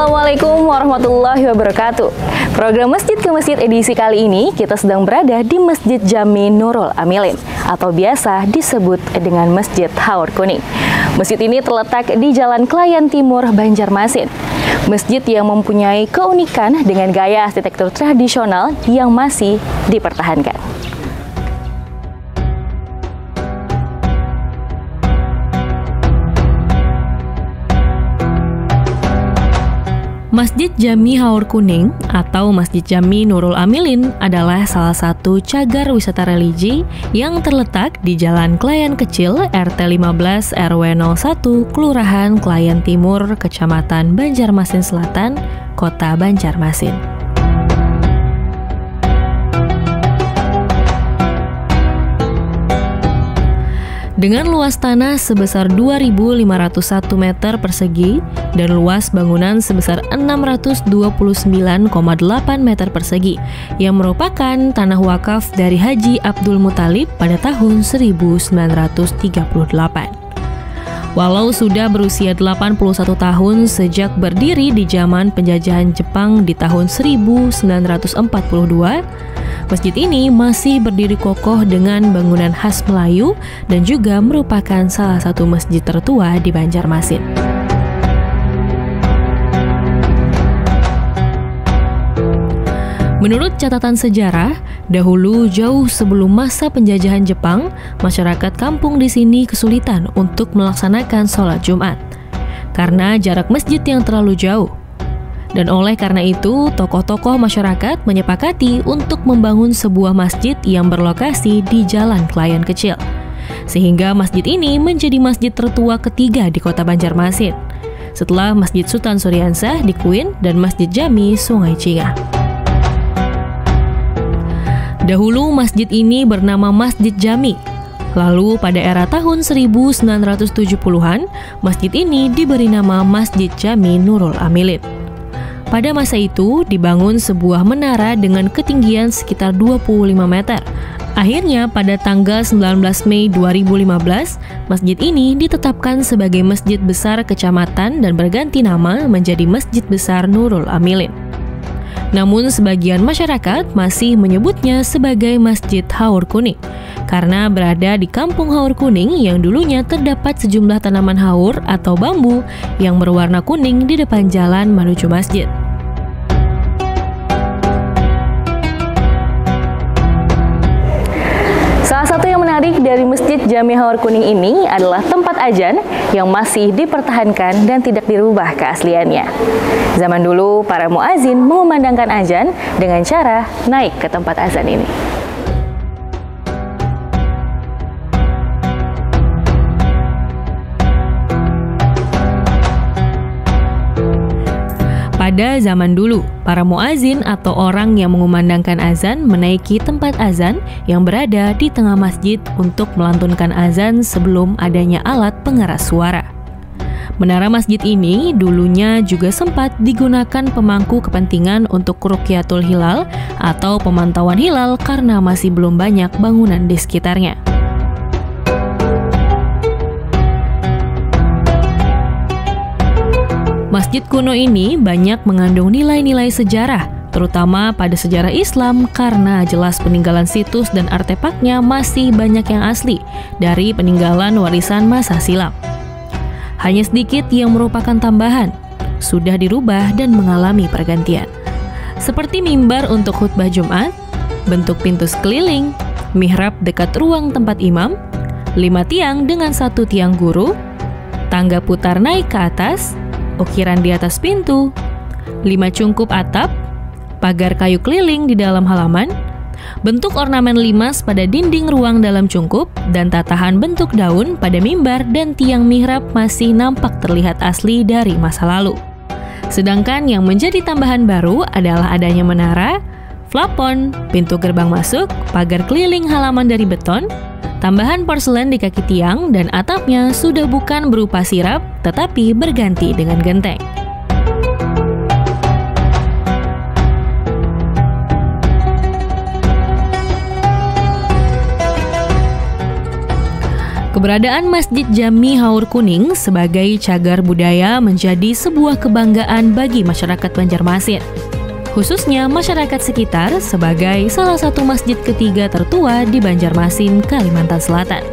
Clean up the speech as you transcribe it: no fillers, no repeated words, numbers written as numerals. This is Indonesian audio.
Assalamualaikum warahmatullahi wabarakatuh. Program Masjid ke Masjid edisi kali ini kita sedang berada di Masjid Jami Nurul Amilin atau biasa disebut dengan Masjid Haur Kuning. Masjid ini terletak di Jalan Klayan Timur, Banjarmasin. Masjid yang mempunyai keunikan dengan gaya arsitektur tradisional yang masih dipertahankan. Masjid Jami Haur Kuning atau Masjid Jami Nurul Amilin adalah salah satu cagar wisata religi yang terletak di Jalan Klayan Kecil RT 15 RW 01 Kelurahan Klayan Timur, Kecamatan Banjarmasin Selatan, Kota Banjarmasin. Dengan luas tanah sebesar 2.501 meter persegi dan luas bangunan sebesar 629,8 meter persegi yang merupakan tanah wakaf dari Haji Abdul Muthalib pada tahun 1938. Walau sudah berusia 81 tahun sejak berdiri di zaman penjajahan Jepang di tahun 1942, masjid ini masih berdiri kokoh dengan bangunan khas Melayu dan juga merupakan salah satu masjid tertua di Banjarmasin. Menurut catatan sejarah, dahulu jauh sebelum masa penjajahan Jepang, masyarakat kampung di sini kesulitan untuk melaksanakan sholat Jumat karena jarak masjid yang terlalu jauh. Dan oleh karena itu, tokoh-tokoh masyarakat menyepakati untuk membangun sebuah masjid yang berlokasi di Jalan Klayan Kecil. Sehingga masjid ini menjadi masjid tertua ketiga di Kota Banjarmasin, setelah Masjid Sultan Suryansah di Kuin dan Masjid Jami Sungai Cingah. Dahulu masjid ini bernama Masjid Jami. Lalu pada era tahun 1970-an, masjid ini diberi nama Masjid Jami Nurul Amilin. Pada masa itu dibangun sebuah menara dengan ketinggian sekitar 25 meter. Akhirnya pada tanggal 19 Mei 2015, masjid ini ditetapkan sebagai Masjid Besar Kecamatan dan berganti nama menjadi Masjid Besar Nurul Amilin. Namun sebagian masyarakat masih menyebutnya sebagai Masjid Haur Kuning karena berada di Kampung Haur Kuning yang dulunya terdapat sejumlah tanaman haur atau bambu yang berwarna kuning di depan jalan menuju masjid. Salah satu yang menarik dari Masjid Jami Haur Kuning ini adalah tempat azan yang masih dipertahankan dan tidak dirubah keasliannya. Zaman dulu, para muazin mengumandangkan azan dengan cara naik ke tempat azan ini. Pada zaman dulu, para muazin atau orang yang mengumandangkan azan menaiki tempat azan yang berada di tengah masjid untuk melantunkan azan sebelum adanya alat pengeras suara. Menara masjid ini dulunya juga sempat digunakan pemangku kepentingan untuk Rukyatul Hilal atau pemantauan hilal karena masih belum banyak bangunan di sekitarnya. Masjid kuno ini banyak mengandung nilai-nilai sejarah, terutama pada sejarah Islam karena jelas peninggalan situs dan artefaknya masih banyak yang asli dari peninggalan warisan masa silam. Hanya sedikit yang merupakan tambahan, sudah dirubah dan mengalami pergantian. Seperti mimbar untuk khutbah Jumat, bentuk pintu sekeliling, mihrab dekat ruang tempat imam, 5 tiang dengan 1 tiang guru, tangga putar naik ke atas, ukiran di atas pintu, 5 cungkup atap, pagar kayu keliling di dalam halaman, bentuk ornamen limas pada dinding ruang dalam cungkup, dan tatahan bentuk daun pada mimbar dan tiang mihrab masih nampak terlihat asli dari masa lalu. Sedangkan yang menjadi tambahan baru adalah adanya menara, plafon, pintu gerbang masuk, pagar keliling halaman dari beton, tambahan porselen di kaki tiang, dan atapnya sudah bukan berupa sirap, tetapi berganti dengan genteng. Keberadaan Masjid Jami Haur Kuning sebagai cagar budaya menjadi sebuah kebanggaan bagi masyarakat Banjarmasin. Khususnya masyarakat sekitar sebagai salah satu masjid ketiga tertua di Banjarmasin, Kalimantan Selatan.